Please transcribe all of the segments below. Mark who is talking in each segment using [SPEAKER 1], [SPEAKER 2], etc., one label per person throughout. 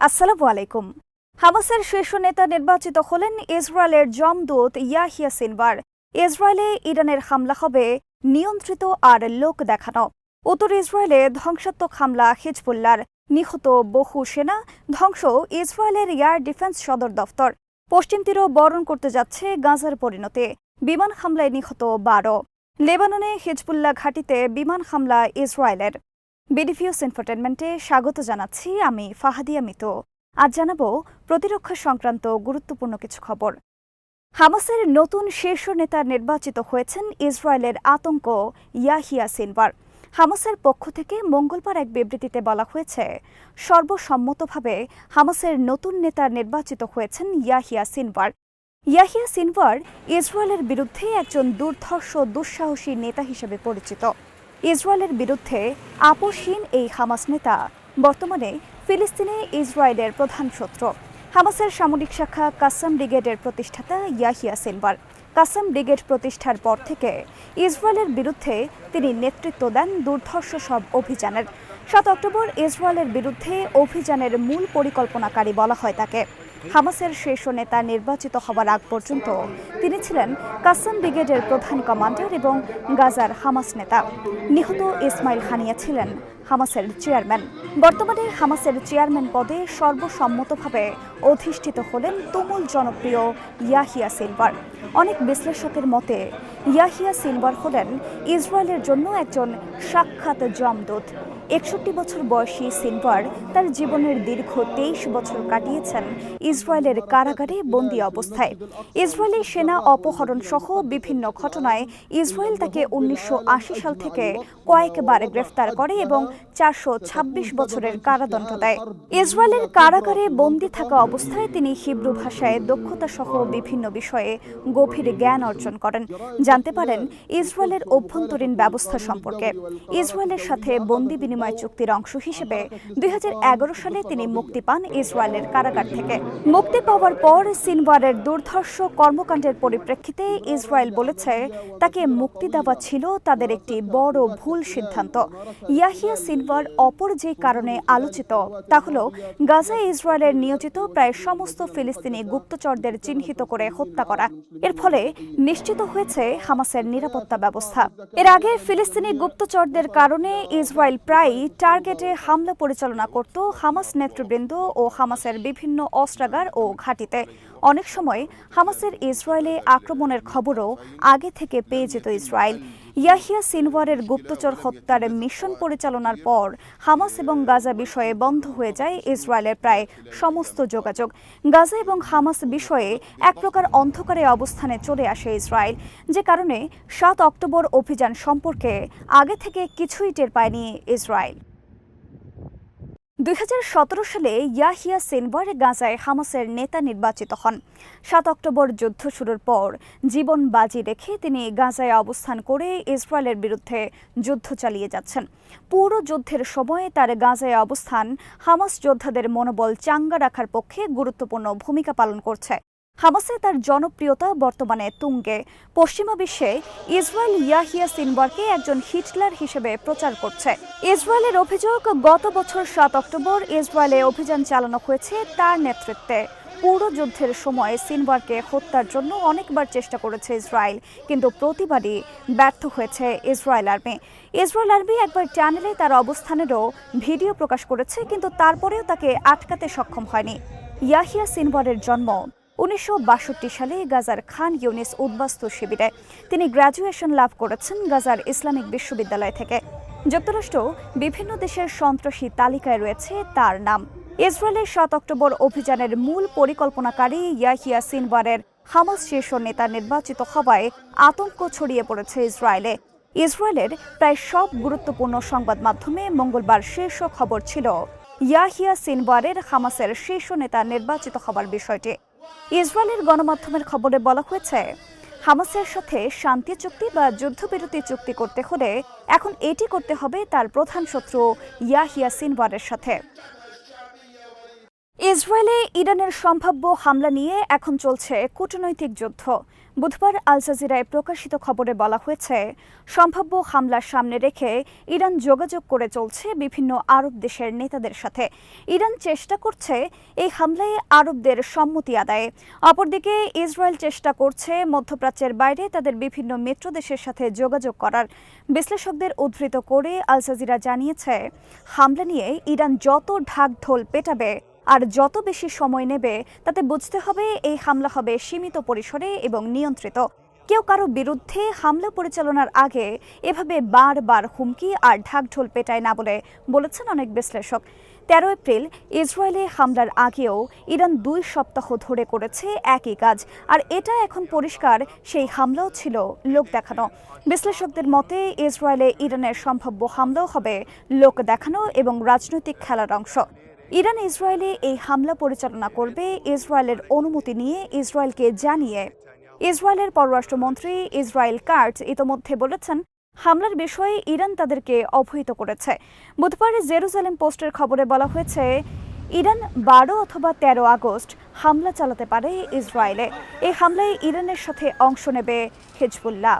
[SPEAKER 1] আসসালামু আলাইকুম। হামাসের শীর্ষ নেতা নির্বাচিত হলেন ইসরায়েলের জমদূত ইয়াহিয়া সিনওয়ার। ইসরায়েলে ইরানের হামলা হবে নিয়ন্ত্রিত আর লোক দেখানো। উত্তর ইসরায়েলে ধ্বংসাত্মক হামলা হিজবুল্লাহর, নিহত বহু সেনা, ধ্বংস ইসরায়েলের এয়ার ডিফেন্স সদর দফতর। পশ্চিম তীরও বরণ করতে যাচ্ছে গাজার পরিণতি, বিমান হামলায় নিহত 12। লেবাননে হিজবুল্লাহ ঘাঁটিতে বিমান হামলা ইসরায়েলের। বিডিভিউস ইনফোটেনমেন্টে স্বাগত জানাচ্ছি আমি ফাহাদিয়া মিতু। আজ জানাবো প্রতিরক্ষা সংক্রান্ত গুরুত্বপূর্ণ কিছু খবর। হামাসের নতুন শীর্ষ নেতা নির্বাচিত হয়েছেন ইসরায়েলের আতঙ্ক ইয়াহিয়া সিনওয়ার। হামাসের পক্ষ থেকে মঙ্গলবার এক বিবৃতিতে বলা হয়েছে, সর্বসম্মতভাবে হামাসের নতুন নেতা নির্বাচিত হয়েছেন ইয়াহিয়া সিনওয়ার। ইয়াহিয়া সিনওয়ার ইসরায়েলের বিরুদ্ধে একজন দুর্ধর্ষ দুঃসাহসী নেতা হিসেবে পরিচিত। ইসরায়েলের বিরুদ্ধে আপোষহীন এই হামাস নেতা বর্তমানে ফিলিস্তিনে ইসরায়েলের প্রধান শত্রু। হামাসের সামরিক শাখা কাসাম ব্রিগেডের প্রতিষ্ঠাতা ইয়াহিয়া সিনওয়ার। কাসাম ব্রিগেড প্রতিষ্ঠার পর থেকে ইসরায়েলের বিরুদ্ধে তিনি নেতৃত্ব দেন দুর্ধর্ষ সব অভিযানের। 7 অক্টোবর ইসরায়েলের বিরুদ্ধে অভিযানের মূল পরিকল্পনাকারী বলা হয় তাকে। হামাসের শীর্ষ নেতা নির্বাচিত হওয়ার আগ পর্যন্ত তিনি ছিলেন কাসাম ব্রিগেডের প্রধান কমান্ডার এবং গাজার হামাস নেতা। নিহত ইসমাইল হানিয়া ছিলেন হামাসের চেয়ারম্যান। বর্তমানে হামাসের চেয়ারম্যান পদে সর্বসম্মতভাবে অধিষ্ঠিত হলেন তুমুল জনপ্রিয় ইয়াহিয়া সিনওয়ার। অনেক বিশ্লেষকের মতে ইয়াহিয়া সিনওয়ার হলেন ইসরায়েলের জন্য একজন সাক্ষাৎ জমদূত। 61 বছর বয়সী সিনওয়ার তার জীবনের দীর্ঘ 23 বছর কাটিয়েছেন ইসরায়েলের কারাগারে বন্দী অবস্থায়। ইসরায়েলি সেনা অপহরণ সহ বিভিন্ন ঘটনায় ইসরায়েল তাকে 1980 সাল থেকে কয়েকবার গ্রেফতার করে এবং 426 বছরের কারাদণ্ড দেয়। ইসরায়েলের কারাগারে বন্দী থাকা অবস্থায় তিনি হিব্রু ভাষায় দক্ষতা সহ বিভিন্ন বিষয়ে গভীর জ্ঞান অর্জন করেন। জানতে পারেন ইসরায়েলের অভ্যন্তরীণ ব্যবস্থা সম্পর্কে। ইসরায়েলের সাথে বন্দী বিনিময় চুক্তির অংশ হিসেবে 2011 সালে তিনি মুক্তি পান ইসরায়েলের কারাগার থেকে। মুক্তি পাওয়ার পর সিনওয়ারের দুর্ধর্ষ কর্মকাণ্ডের পরিপ্রেক্ষিতে ইসরায়েল বলেছে তাকে মুক্তি দেওয়া ছিল তাদের একটি বড় ভুল সিদ্ধান্ত। ইয়াহিয়া সিনওয়ার অপর যে কারণে আলোচিত তা হল গাজায় ইসরায়েলের নিয়োজিত প্রায় সমস্ত ফিলিস্তিনি গুপ্তচরদের চিহ্নিত করে হত্যা করা। এর ফলে নিশ্চিত হয়েছে হামাসের নিরাপত্তা ব্যবস্থা। এর আগে ফিলিস্তিনি গুপ্তচরদের কারণে ইসরায়েল প্রায়ই টার্গেটে হামলা পরিচালনা করত হামাস নেতৃবৃন্দ ও হামাসের বিভিন্ন অস্ত্রাগার ও ঘাঁটিতে। অনেক সময় হামাসের ইসরায়েলে আক্রমণের খবরও আগে থেকে পেয়ে যেত ইসরায়েল। ইয়াহিয়া সিনওয়ারের গুপ্তচর হত্যার মিশন পরিচালনার পর হামাস এবং গাজা বিষয়ে বন্ধ হয়ে যায় ইসরায়েলের প্রায় সমস্ত যোগাযোগ। গাজা এবং হামাস বিষয়ে এক প্রকার অন্ধকারে অবস্থানে চলে আসে ইসরায়েল, যে কারণে 7 অক্টোবর অভিযান সম্পর্কে আগে থেকে কিছুই টের পায়নি ইসরায়েল। 2017 সালে ইয়াহিয়া সিনওয়ার গাজায় হামাসের নেতা নির্বাচিত হন। 7 অক্টোবর যুদ্ধ শুরুর পর জীবন বাজি রেখে তিনি গাজায় অবস্থান করে ইসরায়েলের বিরুদ্ধে যুদ্ধ চালিয়ে যাচ্ছেন। পুরো যুদ্ধের সময় তার গাজায় অবস্থান হামাস যোদ্ধাদের মনোবল চাঙ্গা রাখার পক্ষে গুরুত্বপূর্ণ ভূমিকা পালন করছে। হামাসে তার জনপ্রিয়তা বর্তমানে তুঙ্গে। পশ্চিমা বিশ্বে ইসরায়েল ইয়াহিয়া সিনওয়ারকে একজন হিটলার হিসেবে প্রচার করছে। ইসরায়েলের অভিযোগ, গত বছর 7 অক্টোবর ইসরায়েলে অভিযান চালানো হয়েছে তার নেতৃত্বে। পুরো যুদ্ধের সময় সিনওয়ারকে হত্যার জন্য অনেকবার চেষ্টা করেছে ইসরায়েল, কিন্তু প্রতিবারই ব্যর্থ হয়েছে ইসরায়েল আর্মি। ইসরায়েল আর্মি একবার চ্যানেলে তার অবস্থানেরও ভিডিও প্রকাশ করেছে, কিন্তু তারপরেও তাকে আটকাতে সক্ষম হয়নি। ইয়াহিয়া সিনওয়ারের জন্ম 1962 সালে গাজার খান ইউনিস উদ্বাস্তু শিবিরে। তিনি গ্র্যাজুয়েশন লাভ করেছেন গাজার ইসলামিক বিশ্ববিদ্যালয় থেকে। যুক্তরাষ্ট্র বিভিন্ন দেশের সন্ত্রাসী তালিকায় রয়েছে তার নাম। ইসরায়েলের 7 অক্টোবর অভিযানের মূল পরিকল্পনাকারী ইয়াহিয়া সিনওয়ারের হামাস শীর্ষ নেতা নির্বাচিত হওয়ায় আতঙ্ক ছড়িয়ে পড়েছে ইসরায়েলে। ইসরায়েলের প্রায় সব গুরুত্বপূর্ণ সংবাদ মাধ্যমে মঙ্গলবার শীর্ষ খবর ছিল ইয়াহিয়া সিনওয়ারের হামাসের শীর্ষ নেতা নির্বাচিত হওয়ার বিষয়টি। ইসরায়েলের গণমাধ্যমের খবরে বলা হয়েছে, হামাসের সাথে শান্তি চুক্তি বা যুদ্ধবিরতি চুক্তি করতে হলে এখন এটি করতে হবে তার প্রধান শত্রু ইয়াহিয়া সিনওয়ারের সাথে। ইসরায়েলে ইরানের সম্ভাব্য হামলা নিয়ে এখন চলছে কূটনৈতিক যুদ্ধ। বুধবার আল জাজিরায় প্রকাশিত খবরে বলা হয়েছে, সম্ভাব্য হামলার সামনে রেখে ইরান যোগাযোগ করে চলছে বিভিন্ন আরব দেশের নেতাদের সাথে। ইরান চেষ্টা করছে এই হামলায় আরবদের সম্মতি আদায়ে। অপরদিকে ইসরায়েল চেষ্টা করছে মধ্যপ্রাচ্যের বাইরে তাদের বিভিন্ন মিত্র দেশের সাথে যোগাযোগ করার। বিশ্লেষকদের উদ্ধৃত করে আল জাজিরা জানিয়েছে, হামলা নিয়ে ইরান যত ঢাকঢোল পেটাবে আর যত বেশি সময় নেবে তাতে বুঝতে হবে এই হামলা হবে সীমিত পরিসরে এবং নিয়ন্ত্রিত। কেউ কারো বিরুদ্ধে হামলা পরিচালনার আগে এভাবে বারবার হুমকি আর ঢাকঢোল পেটায় না বলে বলেছেন অনেক বিশ্লেষক। 13 এপ্রিল ইসরায়েলে হামলার আগেও ইরান 2 সপ্তাহ ধরে করেছে একই কাজ, আর এটা এখন পরিষ্কার সেই হামলাও ছিল লোক দেখানো। বিশ্লেষকদের মতে ইসরায়েলে ইরানের সম্ভাব্য হামলাও হবে লোক দেখানো এবং রাজনৈতিক খেলার অংশ। ইরান ইসরায়েলে এই হামলা পরিচালনা করবে ইসরায়েলের অনুমতি নিয়ে ইসরায়েলকে জানিয়ে ইসরায়েলের পররাষ্ট্রমন্ত্রী ইসরায়েল কাটজ ইতোমধ্যে বলেছেন, হামলার বিষয়ে ইরান তাদেরকে অবহিত করেছে। বুধবার জেরুজালেম পোস্টের খবরে বলা হয়েছে, ইরান 12 অথবা 13 আগস্ট হামলা চালাতে পারে ইসরায়েলে। এই হামলায় ইরানের সাথে অংশ নেবে হিজবুল্লাহ।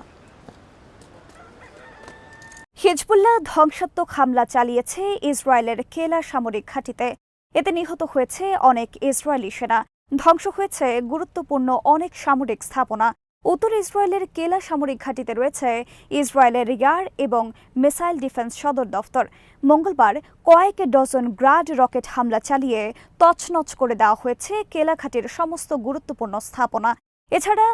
[SPEAKER 1] হিজবুল্লাহ ধ্বংসাত্মক হামলা চালিয়েছে ইসরায়েলের কেলা সামরিক ঘাঁটিতে। এতে নিহত হয়েছে অনেক ইসরায়েলি সেনা, ধ্বংস হয়েছে গুরুত্বপূর্ণ অনেক সামরিক স্থাপনা। উত্তর ইসরায়েলের কেলা সামরিক ঘাঁটিতে রয়েছে ইসরায়েলের এয়ার এবং মিসাইল ডিফেন্স সদর দফতর। মঙ্গলবার কয়েক ডজন গ্রাড রকেট হামলা চালিয়ে তছনছ করে দেওয়া হয়েছে কেলা ঘাঁটির সমস্ত গুরুত্বপূর্ণ স্থাপনা। এছাড়া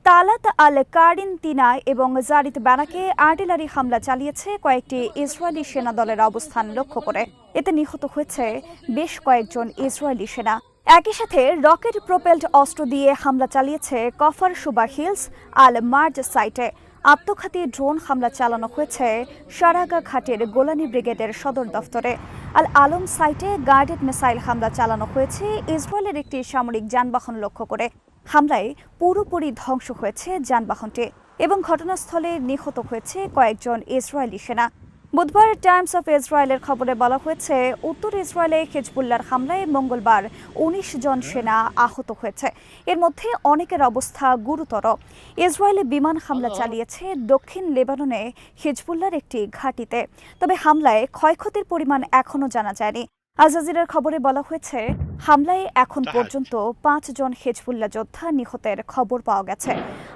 [SPEAKER 1] তালাত আল কারিনতিনা এবং জারিত ব্যানাকে আর্টিলারি হামলা চালিয়েছে কয়েকটি ইসরায়েলি সেনা দলের অবস্থান লক্ষ্য করে। এতে নিহত হয়েছে বেশ কয়েকজন ইসরায়েলি সেনা। একই সাথে রকেট প্রোপেলড অস্ত্র দিয়ে হামলা চালিয়েছে কফর সুবা হিলস আল মার্জ সাইটে। আত্মঘাতী ড্রোন হামলা চালানো হয়েছে সারাগা ঘাটের গোলানি ব্রিগেডের সদর দফতরে। আল আলম সাইটে গার্ডেড মিসাইল হামলা চালানো হয়েছে ইসরায়েলের একটি সামরিক যানবাহন লক্ষ্য করে। হামলায় পুরোপুরি ধ্বংস হয়েছে যানবাহনটি এবং ঘটনাস্থলে নিহত হয়েছে কয়েকজন ইসরায়েলি সেনা। বুধবার টাইমস অফ ইসরায়েলের খবরে বলা হয়েছে, উত্তর ইসরায়েলে হিজবুল্লাহর হামলায় মঙ্গলবার 19 জন সেনা আহত হয়েছে। এর মধ্যে অনেকের অবস্থা গুরুতর। ইসরায়েলে বিমান হামলা চালিয়েছে দক্ষিণ লেবাননে হিজবুল্লাহর একটি ঘাঁটিতে, তবে হামলায় ক্ষয়ক্ষতির পরিমাণ এখনও জানা যায়নি। আল জাজিরার খবরে বলা হয়েছে, হামলায় এখন পর্যন্ত 5 জন হিজবুল্লাহ যোদ্ধা নিহতের খবর পাওয়া গেছে।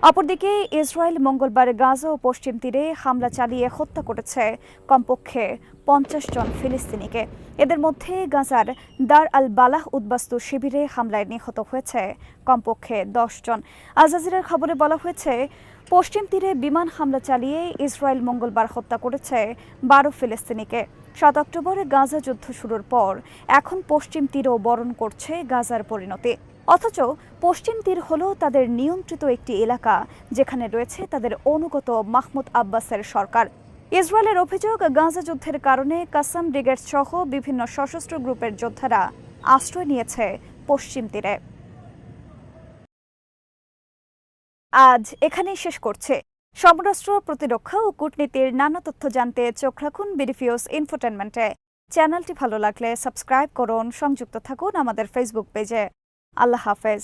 [SPEAKER 1] অপরদিকে ইসরায়েল মঙ্গলবার গাজা ও পশ্চিম তীরে হামলা চালিয়ে হত্যা করেছে কমপক্ষে 50 জন ফিলিস্তিনিকে। এদের মধ্যে গাজার দার আল বালাহ উদ্বাস্তু শিবিরে হামলায় নিহত হয়েছে কমপক্ষে 10 জন। আল জাজিরার খবরে বলা হয়েছে, পশ্চিম তীরে বিমান হামলা চালিয়ে ইসরায়েল মঙ্গলবার হত্যা করেছে 12 ফিলিস্তিনিকে। 7 অক্টোবরে গাজা যুদ্ধ শুরুর পর এখন পশ্চিম তীরও বরণ করছে গাজার পরিণতি। অথচ পশ্চিম তীর হল তাদের নিয়ন্ত্রিত একটি এলাকা, যেখানে রয়েছে তাদের অনুগত মাহমুদ আব্বাসের সরকার। ইসরায়েলের অভিযোগ, গাজা যুদ্ধের কারণে কাসাম ব্রিগেড সহ বিভিন্ন সশস্ত্র গ্রুপের যোদ্ধারা আশ্রয় নিয়েছে পশ্চিম তীরে। আজ এখানেই শেষ করছে। সমরাস্ত্র, প্রতিরক্ষা ও কূটনীতির নানা তথ্য জানতে চোখ রাখুন বিডিফিউজ ইনফোটেনমেন্টে। চ্যানেলটি ভালো লাগলে সাবস্ক্রাইব করুন, সংযুক্ত থাকুন আমাদের ফেসবুক পেজে। আল্লাহ হাফেজ।